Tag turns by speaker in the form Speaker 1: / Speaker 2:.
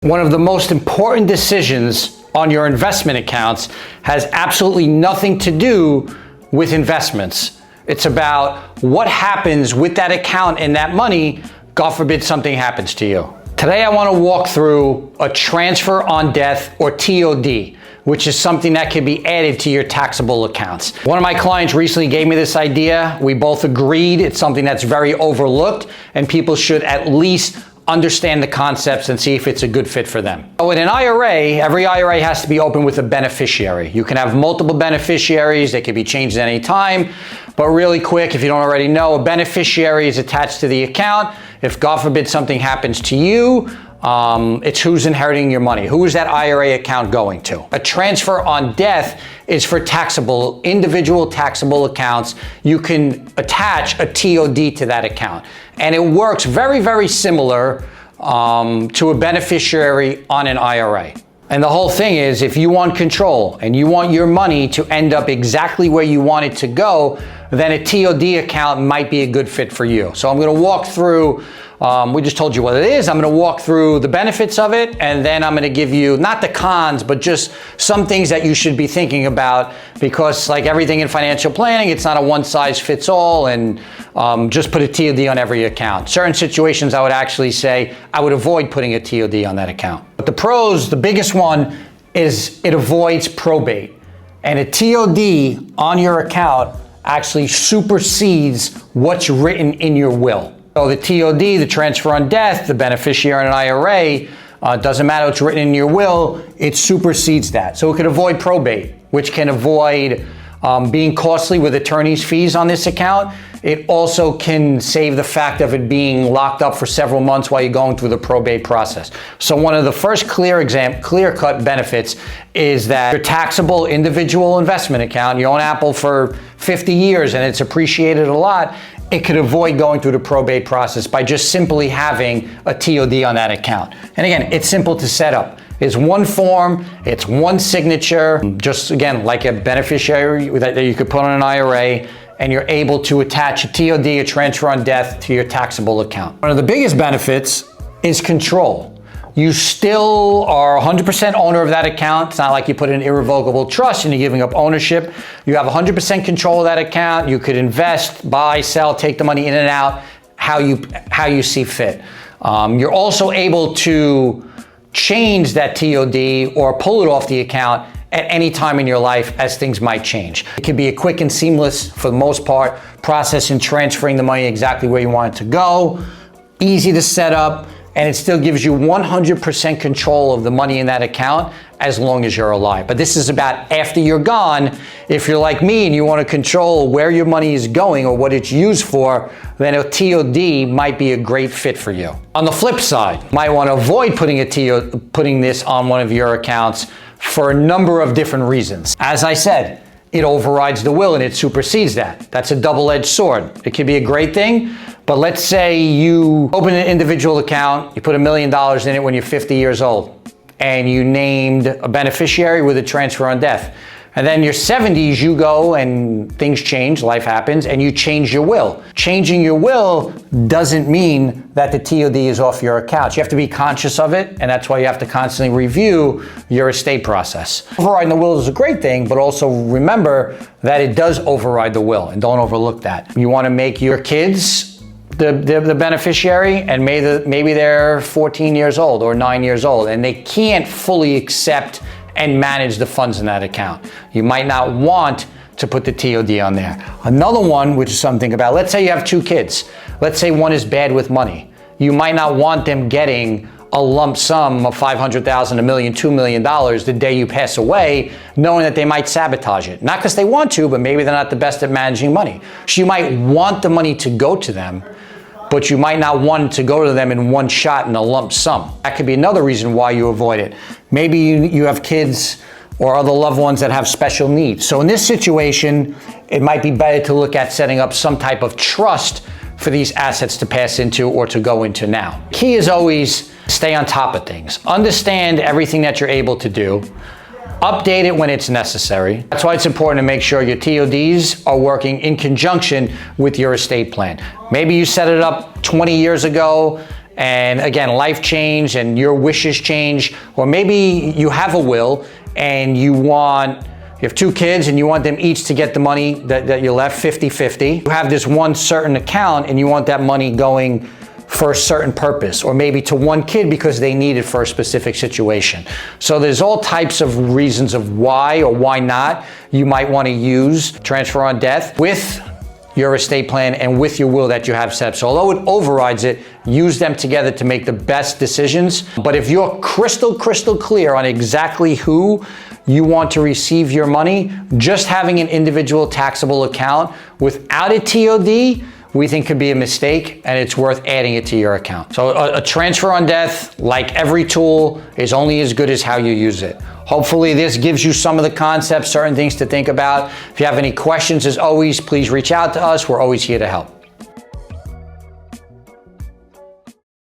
Speaker 1: One of the most important decisions on your investment accounts has absolutely nothing to do with investments. It's about what happens with that account and that money, God forbid something happens to you. Today I want to walk through a transfer on death, or TOD, which is something that can be added to your taxable accounts. One of my clients recently gave me this idea. We both agreed it's something that's very overlooked and people should at least understand the concepts and see if it's a good fit for them. So in an IRA, every IRA has to be open with a beneficiary. You can have multiple beneficiaries. They can be changed at any time. But really quick, if you don't already know, a beneficiary is attached to the account. If God forbid something happens to you, it's who's inheriting your money. Who is that IRA account going to? A transfer on death is for taxable, individual taxable accounts. You can attach a TOD to that account. And it works very, very similar to a beneficiary on an IRA. And the whole thing is, if you want control and you want your money to end up exactly where you want it to go, then a TOD account might be a good fit for you. So I'm going to walk through, we just told you what it is. I'm going to walk through the benefits of it, and then I'm going to give you not the cons, but just some things that you should be thinking about, because like everything in financial planning, it's not a one size fits all, and just put a TOD on every account. Certain situations I would actually say I would avoid putting a TOD on that account. But the pros, the biggest one is it avoids probate. And a TOD on your account actually supersedes what's written in your will. So the TOD, the transfer on death, the beneficiary in an IRA, doesn't matter what's written in your will, it supersedes that. So it could avoid probate, which can avoid being costly with attorney's fees on this account. It also can save the fact of it being locked up for several months while you're going through the probate process. So one of the first clear-cut benefits is that your taxable individual investment account, you own Apple for 50 years and it's appreciated a lot, it could avoid going through the probate process by just simply having a TOD on that account. And again, it's simple to set up. It's one form, it's one signature, just again, like a beneficiary that you could put on an IRA, and you're able to attach a TOD, a transfer on death, to your taxable account. One of the biggest benefits is control. You still are 100% owner of that account. It's not like you put in an irrevocable trust and you're giving up ownership. You have 100% control of that account. You could invest, buy, sell, take the money in and out how you see fit. You're also able to change that TOD or pull it off the account at any time in your life as things might change. It can be a quick and seamless, for the most part, process in transferring the money exactly where you want it to go. Easy to set up, and it still gives you 100% control of the money in that account as long as you're alive. But this is about after you're gone. If you're like me and you want to control where your money is going or what it's used for, then a TOD might be a great fit for you. On the flip side, you might want to avoid putting this on one of your accounts for a number of different reasons. As I said, it overrides the will and it supersedes that. That's a double-edged sword. It could be a great thing, but let's say you open an individual account, you put $1 million in it when you're 50 years old, and you named a beneficiary with a transfer on death. And then in your 70s, you go and things change, life happens, and you change your will. Changing your will doesn't mean that the TOD is off your account. You have to be conscious of it, and that's why you have to constantly review your estate process. Overriding the will is a great thing, but also remember that it does override the will, and don't overlook that. You want to make your kids the beneficiary, and maybe they're 14 years old or 9 years old, and they can't fully accept and manage the funds in that account. You might not want to put the TOD on there. Another one, which is something about, let's say you have 2 kids. Let's say one is bad with money. You might not want them getting a lump sum of $500,000, $1 million, $2 million the day you pass away, knowing that they might sabotage it. Not because they want to, but maybe they're not the best at managing money. So you might want the money to go to them, but you might not want to go to them in one shot in a lump sum. That could be another reason why you avoid it. Maybe you have kids or other loved ones that have special needs. So in this situation, it might be better to look at setting up some type of trust for these assets to pass into or to go into now. Key is always stay on top of things. Understand everything that you're able to do. Update it when it's necessary. That's why it's important to make sure your TODs are working in conjunction with your estate plan. Maybe you set it up 20 years ago and again, life change and your wishes change, or maybe you have a will and you have 2 kids and you want them each to get the money that you left 50-50. You have this one certain account and you want that money going for a certain purpose, or maybe to one kid because they need it for a specific situation. So there's all types of reasons of why or why not you might want to use transfer on death with your estate plan and with your will that you have set up. So although it overrides it, use them together to make the best decisions. But if you're crystal clear on exactly who you want to receive your money, just having an individual taxable account without a TOD, we think could be a mistake, and it's worth adding it to your account. So a transfer on death, like every tool, is only as good as how you use it. Hopefully this gives you some of the concepts, certain things to think about. If you have any questions, as always, please reach out to us. We're always here to help.